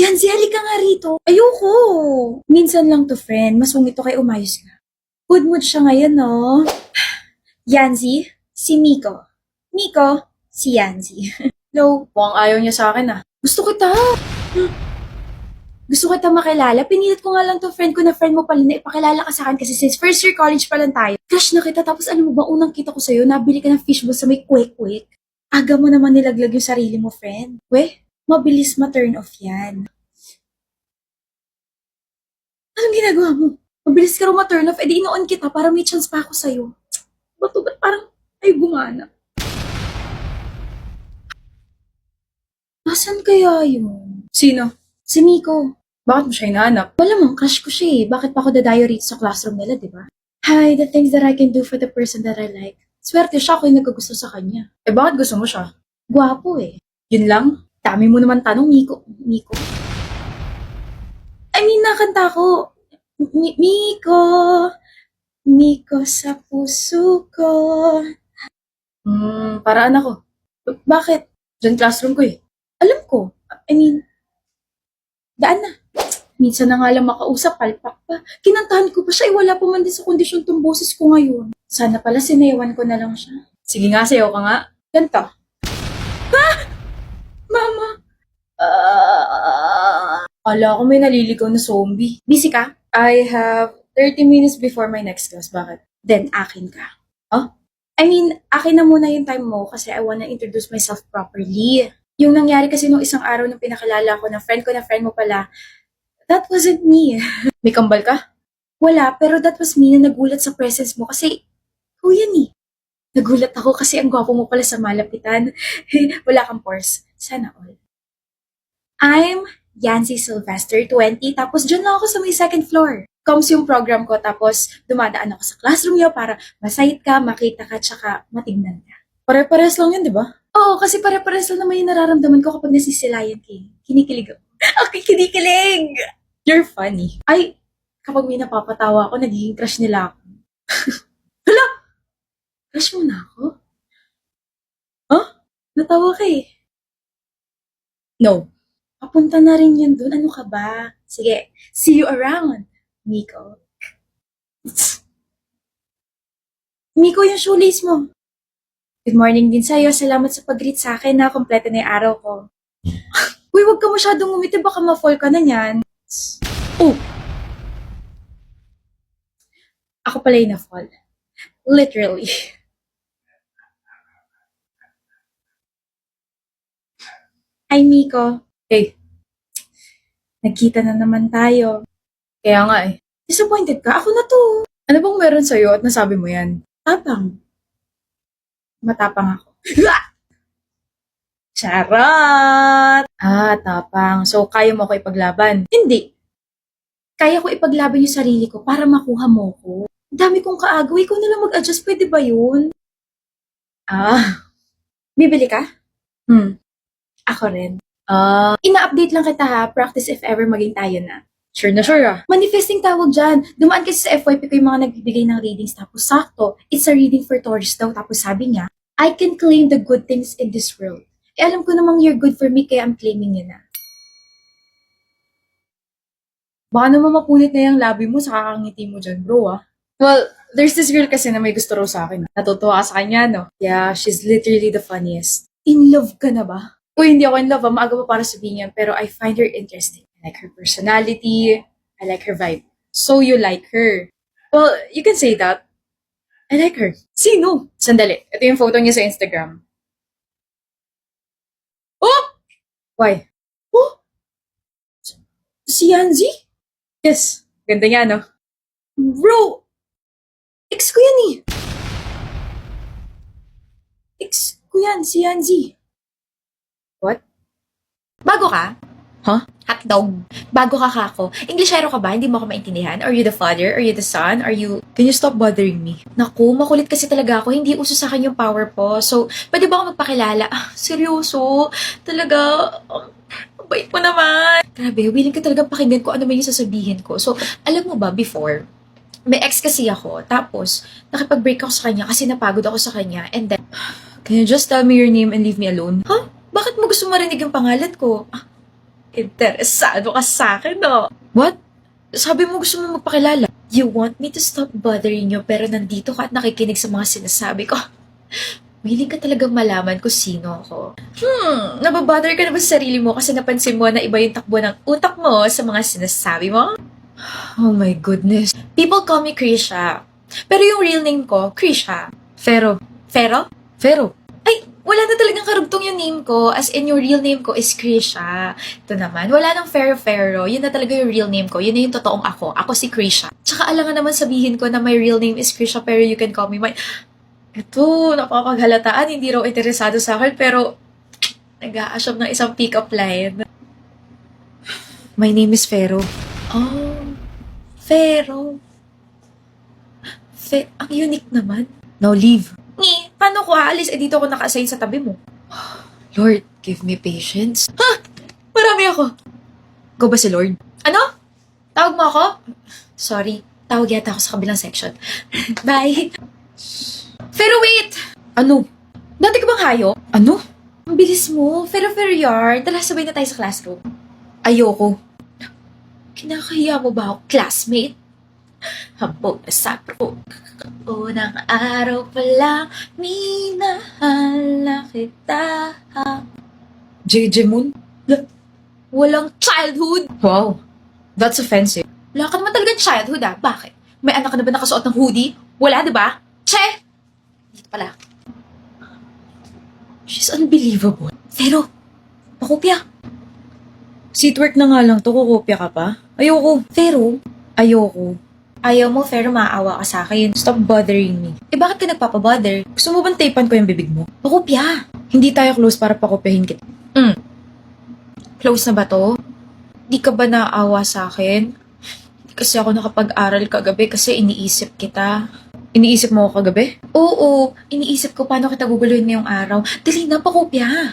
Yanzi, halika nga rito. Ayoko. Minsan lang to, friend. Mas mong ito kay umayos nga. Good mood siya ngayon, no? Yanzi, si Miko. Miko, si Yanzi. Hello, mukhang ayaw niya sa akin ah. Gusto kita. Gusto kita makilala. Pinilit ko nga lang to friend ko na friend mo pala na ipakilala ka sa akin kasi since first year college pa lang tayo. Crush na kita tapos alam mo ba unang kita ko sa'yo, nabili ka ng fishbowl sa may kwek-kwek. Aga mo naman nilaglag yung sarili mo, friend. Weh, mabilis ma-turn off yan. Anong ginagawa mo? Mabilis ka rin ma-turn off, edi ino-on kita para may chance pa ako sa'yo. Ba't parang ay gumana? Nasaan kaya yun? Sino? Si Miko. Bakit mo siya hinahanap? Wala mong crush ko siya eh. Bakit pa ako dadayo rito sa classroom nila, di ba? Hi, the things that I can do for the person that I like. Swerte siya ako yung nagkagusto sa kanya. Eh bakit gusto mo siya? Gwapo eh. Yun lang? Dami mo naman tanong, Miko. Miko? I mean, nakanta ko. Miko. Miko sa puso ko. Paraan ako. Bakit? Diyan classroom ko eh. Alam ko. I mean, daan na. Minsan na nga lang makausap, palpak pa. Kinantahan ko pa siya, wala pa man din sa kondisyon tong boses ko ngayon. Sana pala sinayawan ko na lang siya. Sige nga, sayaw ka nga. Ganto. Mama! Ala ko may naliligaw na zombie. Busy ka? I have 30 minutes before my next class. Bakit? Then, akin ka. Huh? I mean, akin na muna yung time mo kasi I wanna introduce myself properly. Yung nangyari kasi nung isang araw nung pinakilala ko na friend mo pala, that wasn't me. May kambal ka? Wala, pero that was me na nagulat sa presence mo kasi, yan eh. Nagulat ako kasi ang gwapo mo pala sa malapitan. Wala kang pores. Sana all. I'm Yancy Sylvester, 20, tapos dyan lang ako sa may second floor. Comes yung program ko, tapos dumadaan ako sa classroom niyo para masayit ka, makita ka, tsaka matignan ka. Pare-pares lang yan, di ba? Oo, kasi pare-pares lang naman yung nararamdaman ko kapag nasisilayan ka. Kinikilig ako. Okay, kinikilig! You're funny. Ay, kapag may napapatawa ako, nagiging crush nila ako. Hala! Crush mo na ako? Huh? Natawa ka eh. No. Papunta na rin yan dun. Ano ka ba? Sige, see you around, Miko. Miko, yung shoelace mo. Good morning din sa'yo. Salamat sa pag-greet sa akin na kompleto na yung araw ko. Uy, wag ka masyadong umiti. Baka ma-fall ka na niyan. Oh! Ako pala yung na-fall. Literally. Ay, Miko. Hey. Nagkita na naman tayo. Kaya nga eh. Disappointed ka? Ako na to. Ano bang meron sa'yo at nasabi mo yan? Tapang. Matapang ako. Charot! Tapang. So, kaya mo ko ipaglaban? Hindi. Kaya ko ipaglaban yung sarili ko para makuha mo ko. Dami kong kaagaw. Ikaw na lang mag-adjust. Pwede ba yun? Bibili ka? Ako rin. Ina-update lang kita ha. Practice if ever maging tayo na. Sure na sure ah. Manifesting tawag dyan. Dumaan kasi sa FYP ko yung mga nagbibigay ng readings. Tapos sakto, it's a reading for Taurus daw. Tapos sabi niya, I can claim the good things in this world. Eh alam ko namang you're good for me kaya I'm claiming yun na. Baka naman mapunit na yung labi mo sa kakangiti mo dyan, bro ah. Well, there's this girl kasi na may gusto raw sa akin. Natutuwa ka sa kanya, no? Yeah, she's literally the funniest. In love ka na ba? Uy, hindi ako in love. Maaga pa para sabihin yan. Pero I find her interesting. I like her personality. I like her vibe. So you like her. Well, you can say that. I like her. Sino? Sandali. Ito yung photo niya sa Instagram. Oh! Why? Oh! Si Yanzi? Yes. Ganda niya, no? Bro! Ex ko yan eh. Ex ko yan, si Yanzi. What? Bago ka? Huh? Hotdog. Bago ka kako. Englishero ka ba? Hindi mo ako maintindihan? Are you the father? Are you the son? Are you... Can you stop bothering me? Naku, makulit kasi talaga ako. Hindi uso sa akin yung power po. So, pwede ba ako magpakilala? Seryoso? Talaga? Bait mo naman. Grabe, willing ka talaga pakinggan ko ano man yung sasabihin ko. So, alam mo ba, before, may ex kasi ako. Tapos, nakipag-break ako sa kanya kasi napagod ako sa kanya. And then, can you just tell me your name and leave me alone? Huh? Bakit mo gusto marinig yung pangalan ko? Interesado ka sa akin, no? What? Sabi mo gusto mo magpakilala. You want me to stop bothering you pero nandito ka at nakikinig sa mga sinasabi ko. Willing ka talagang malaman kung sino ako. Nababother ka na ba sa sarili mo kasi napansin mo na iba yung takbo ng utak mo sa mga sinasabi mo? Oh my goodness. People call me Krisha. Pero yung real name ko, Krisha. Fero. Fero? Fero. Ay, wala na talagang karugtong yung name ko. As in, yung real name ko is Krisha. Ito naman, wala nang Fero. Yun na talaga yung real name ko. Yun na yung totoong ako. Ako si Krisha. Tsaka alangan naman sabihin ko na my real name is Krisha pero you can call me my... Ito, napapaghalataan. Hindi raw interesado sa akin pero nag-a-assume ng isang pick-up line. My name is Fero. Oh, Fero. Ang unique naman. Now leave. Paano ko aalis? Dito ako naka-assign sa tabi mo. Lord, give me patience. Ha? Marami ako. Go ba si Lord? Ano? Tawag mo ako? Sorry, tawag yata ako sa kabilang section. Bye. Pero wait! Ano? Dati ka bang hayo? Ano? Ang bilis mo. Pero yard. Tala, sabay na tayo sa classroom. Ayoko. Kinakahiya mo ba ako, classmate? Habog na sa unang araw pa lang, minahal na kita. JJ Moon? Walang childhood? Wow, that's offensive. Wala ka naman talagang childhood Bakit? May anak ka na ba nakasuot ng hoodie? Wala, diba? Che! Dito pala. She's unbelievable. Pero, pakopya. Seatwork na nga lang to, kukopya ka pa? Ayoko. Pero, ayoko. Ayaw mo, pero maawa ka sa akin. Stop bothering me. Bakit ka nagpapabother? Gusto mo bang tapean ko yung bibig mo? Pakopya! Hindi tayo close para pakopyahin kita. Close na ba to? Di ka ba naawa sa akin? Hindi kasi ako nakapag-aral kagabi kasi iniisip kita. Iniisip mo ako kagabi? Oo, iniisip ko paano kita guguluhin ngayong araw. Dali na, pakopya!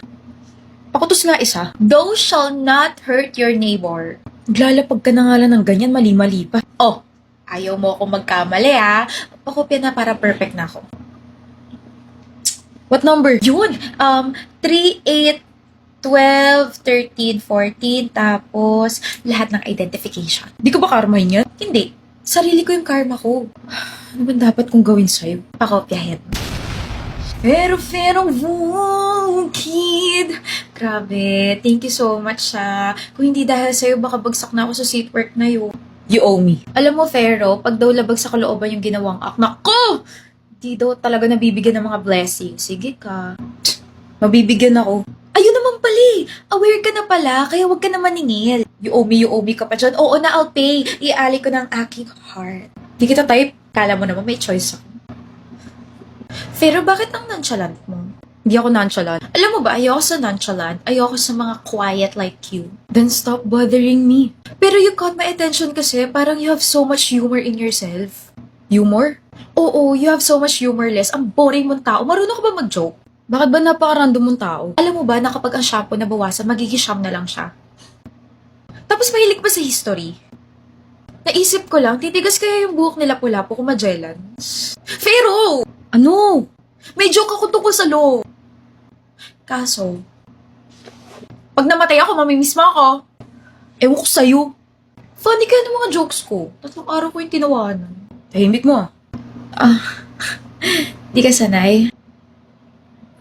Pakutos nga isa. Thou shall not hurt your neighbor. Naglalapag ka na nga lang ng ganyan, mali-mali pa. Oh! Ayaw mo akong magkamali, Pakopya na para perfect na ako. What number? Yun! 3, 8, 12, 13, 14, tapos lahat ng identification. Di ko ba karma yun? Hindi. Sarili ko yung karma ko. Ano ba dapat kong gawin sa'yo? Pakopyahin. Pero, kid. Grabe, thank you so much, Kung hindi dahil sa'yo, baka bagsak na ako sa seatwork na yun. You owe me. Alam mo, Fero, pag daw labag sa kalooban yung ginawang act, nako! Di daw talaga nabibigyan ng mga blessings. Sige ka. Mabibigyan ako. Ayun naman pala Aware ka na pala, kaya wag ka na maningil. You owe me ka pa dyan. Oo na, I'll pay. Iali ko ng aking heart. Di kita type. Kala mo naman may choice ako. Fero, bakit ang nonchalant mo? Hindi ako nonchalant. Alam mo ba, ayoko sa nonchalant. Ayoko sa mga quiet like you. Then stop bothering me. Pero you caught my attention kasi parang you have so much humor in yourself. Humor? Oo, you have so much humorless. Ang boring mong tao. Marunong ka ba mag-joke? Bakit ba napaka-random mong tao? Alam mo ba na kapag ang shampoo nabawasan, magiging sham na lang siya? Tapos mahilig pa sa history. Naisip ko lang, titigas kaya yung buhok nila pula-po kung Magellan. Fero! Ano? May joke ako tungkol sa law. Kaso, pag namatay ako, mamimiss mo ako. Ewan ko sa'yo. Funny kaya ng mga jokes ko. 3 araw ko yung tinawanan. Tahimik mo Di ka sanay?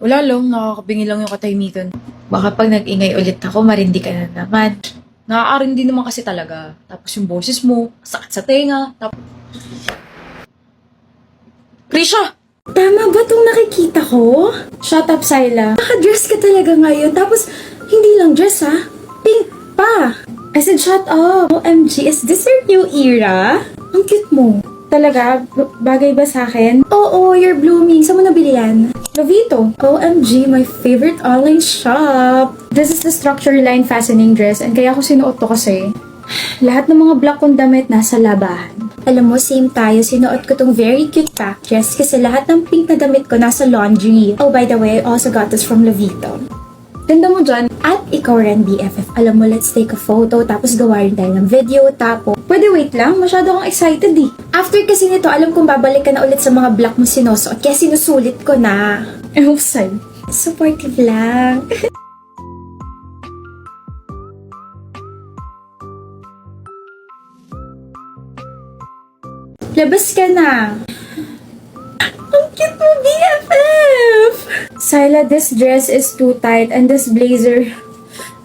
Wala lang, nakakabingi lang yung katahimikan. Baka pag nag-ingay ulit ako, marindi ka na naman. Nakakaarindi naman kasi talaga. Tapos yung boses mo, sakit sa tenga. Krisha! Tama ba itong nakikita ko? Shut up, Syla. Naka-dress ka talaga ngayon. Tapos, hindi lang dress Pink pa. I said, shut up. OMG, is this your new era? Ang cute mo. Talaga? Bagay ba sa akin? Oo, you're blooming. Saan mo nabili yan? Lovito. OMG, my favorite online shop. This is the structure line fastening dress and kaya ko sinuot to kasi lahat ng mga black kong damit nasa labahan. Alam mo, same tayo. Sinuot ko tong very cute pack dress kasi lahat ng pink na damit ko nasa laundry. Oh, by the way, I also got this from Lovito. Ganda mo dyan. At ikaw rin, BFF. Alam mo, let's take a photo, tapos gawa rin tayo ng video, tapos... Pwede wait lang, masyado akong excited After kasi nito, alam kong babalik ka na ulit sa mga black mo sinusuot, kaya sinusulit ko na. I hope so. Supportive lang. Labas ka na. Ang cute mo, BFF! Syla, this dress is too tight and this blazer,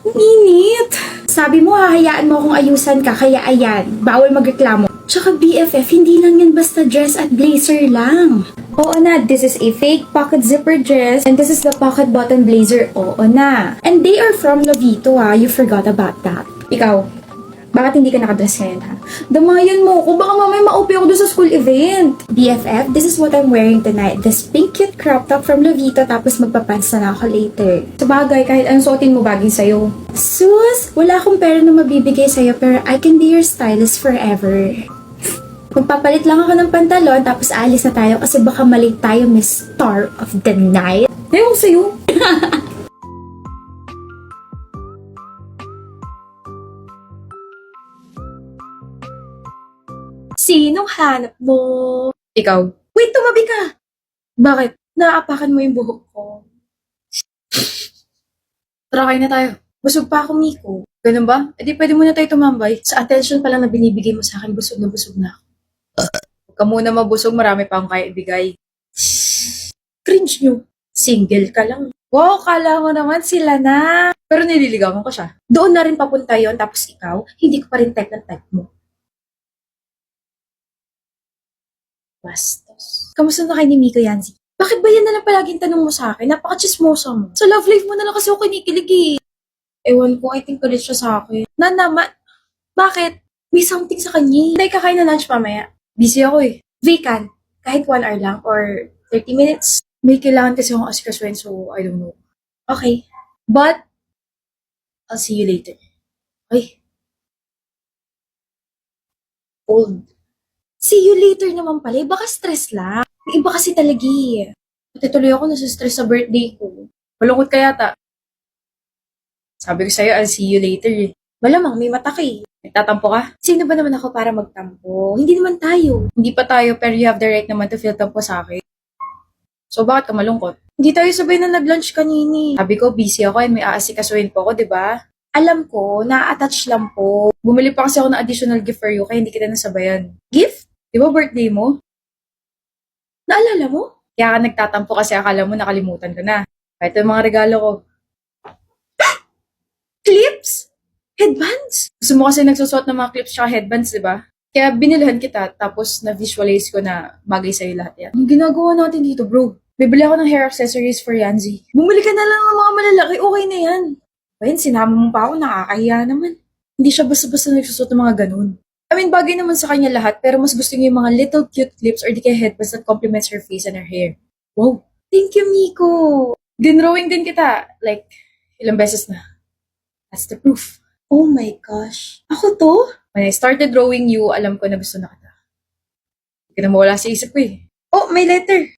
ang init. Sabi mo, hahayaan mo akong ayusan ka, kaya ayan, bawal magreklamo. Tsaka BFF, hindi lang yan basta dress at blazer lang. Oo na, this is a fake pocket zipper dress and this is the pocket button blazer. Oo na. And they are from Lovito you forgot about that. Ikaw, bakit hindi ka nakadress ngayon ha? Damayan mo ko, baka mamaya ma-OP ako doon sa school event. BFF, this is what I'm wearing tonight. This pink cute crop top from Lovito tapos magpapants na ako later. Sabagay, kahit anong suotin mo bagay sa'yo. Sus, wala akong pera na mabibigay sa'yo pero I can be your stylist forever. Magpapalit lang ako ng pantalon tapos alis na tayo kasi baka malate tayo, Miss Star of the Night. Ewan sa'yo. Sinong hanap mo? Ikaw. Wait, tumabi ka! Bakit? Naaapakan mo yung buhok ko. Tara, kain na tayo. Busog pa ako, Miko. Ganun ba? E di pwede muna tayo tumambay. Sa attention pa lang na binibigay mo sa akin, busog na ako. Huwag ka muna mabusog, marami pa akong kaya ibigay. Cringe nyo. Single ka lang. Wow, kala mo naman sila na. Pero nililigawan ko siya. Doon na rin papunta yon tapos ikaw, hindi ko pa rin type ng type mo. Bastos. Kamusta na kayo ni Miko, Yancy? Bakit ba yan na lang palaging tanong mo sa akin? Napaka-chismosa mo. Sa love life mo na lang kasi ako kinikilig eh. Ewan ko, I think kulit siya sa akin. Na naman, bakit? May something sa kanya. Hindi kakain na lunch mamaya. Busy ako eh. Vacant. Kahit 1 hour lang or 30 minutes. May kailangan kasi akong asikasuhin so I don't know. Okay. But, I'll see you later. Ay. Old. See you later naman pala. Baka stress lang. Yung iba kasi talaga eh. Pati tuloy ako nasa-stress sa birthday ko. Malungkot ka yata. Sabi ko sa'yo, I'll see you later eh. Malamang may mata ka eh. Nagtatampo ka? Sino ba naman ako para magtampo? Hindi naman tayo. Hindi pa tayo pero you have the right naman to feel tampo sa akin. So bakit ka malungkot? Hindi tayo sabay na nag-lunch kanini. Sabi ko, busy ako and may aasikasuhin po ako, di ba? Alam ko, na-attach lang po. Bumili pa kasi ako ng additional gift for you kaya hindi kita nasabayan. Gift? Di ba birthday mo? Naalala mo? Kaya ka nagtatampo kasi akala mo nakalimutan ko na. Ito yung mga regalo ko. Clips? Headbands? Gusto mo kasi nagsusuot ng mga clips tsaka headbands, di ba? Kaya binilhan kita tapos na-visualize ko na bagay sa'yo lahat yan. Ang ginagawa natin dito, bro. Bibili ako ng hair accessories for Yanzi. Bumili ka na lang ng mga malalaki, okay na yan. Ayun, sinama mo pa ako, nakakahiya naman. Hindi siya basta-basta nagsusuot ng mga ganun. I mean, bagay naman sa kanya lahat, pero mas gusto niya yung mga little cute clips or di kaya headbands that complements her face and her hair. Wow! Thank you, Miko! Dinrowing din kita. Like, ilang beses na. That's the proof. Oh my gosh. Ako to? When I started drawing you, alam ko na gusto na kita. Hindi ka na mawala sa isip ko eh. Oh, may letter!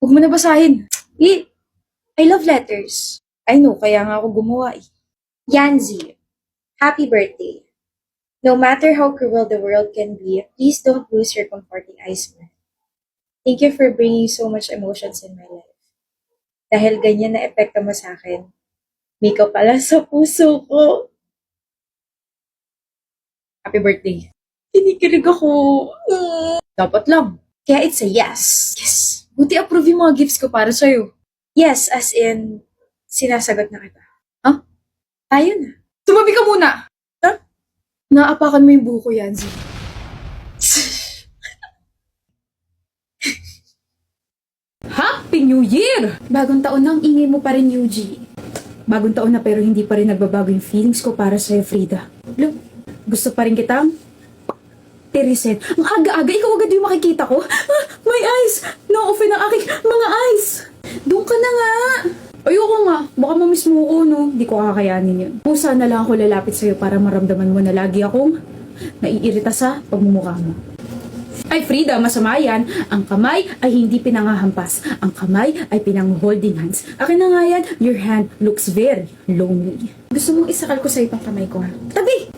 Huwag mo na basahin. I love letters. I know, kaya nga ako gumawa eh. Yanzi, happy birthday. No matter how cruel the world can be, please don't lose your comforting eyes, man. Thank you for bringing so much emotions in my life. Dahil ganyan na epekto mo sa akin, may ka pala sa puso ko. Happy birthday. Kinikilig ako. Dapat lang. Kaya it's a yes. Yes. Buti approve yung mga gifts ko para sa'yo. Yes, as in, sinasagot na kita. Huh? Tayo na. Tumabi ka muna! Huh? Naapakan mo yung buko, Yanzi. Happy New Year! Bagong taon na ang ingay mo pa rin, Yuji. Bagong taon na pero hindi pa rin nagbabago yung feelings ko para sa'yo, Frida. Look, gusto pa rin kitang tirisin. Ang aga-aga, ikaw agad yung makikita ko. Ah, my eyes! Na-offen ang aking mga eyes! Doon ka na nga! Ayoko nga, baka mamiss mo ko, no? Hindi ko kakayanin yun. Kung sana lang ako lalapit sa'yo para maramdaman mo na lagi akong naiirita sa pagmumukha mo. Ay, Frida, masama yan. Ang kamay ay hindi pinangahampas. Ang kamay ay pinang-holding hands. Akin na nga yan, your hand looks very lonely. Gusto mong isakal ko sa itong kamay ko, ha? Tabi!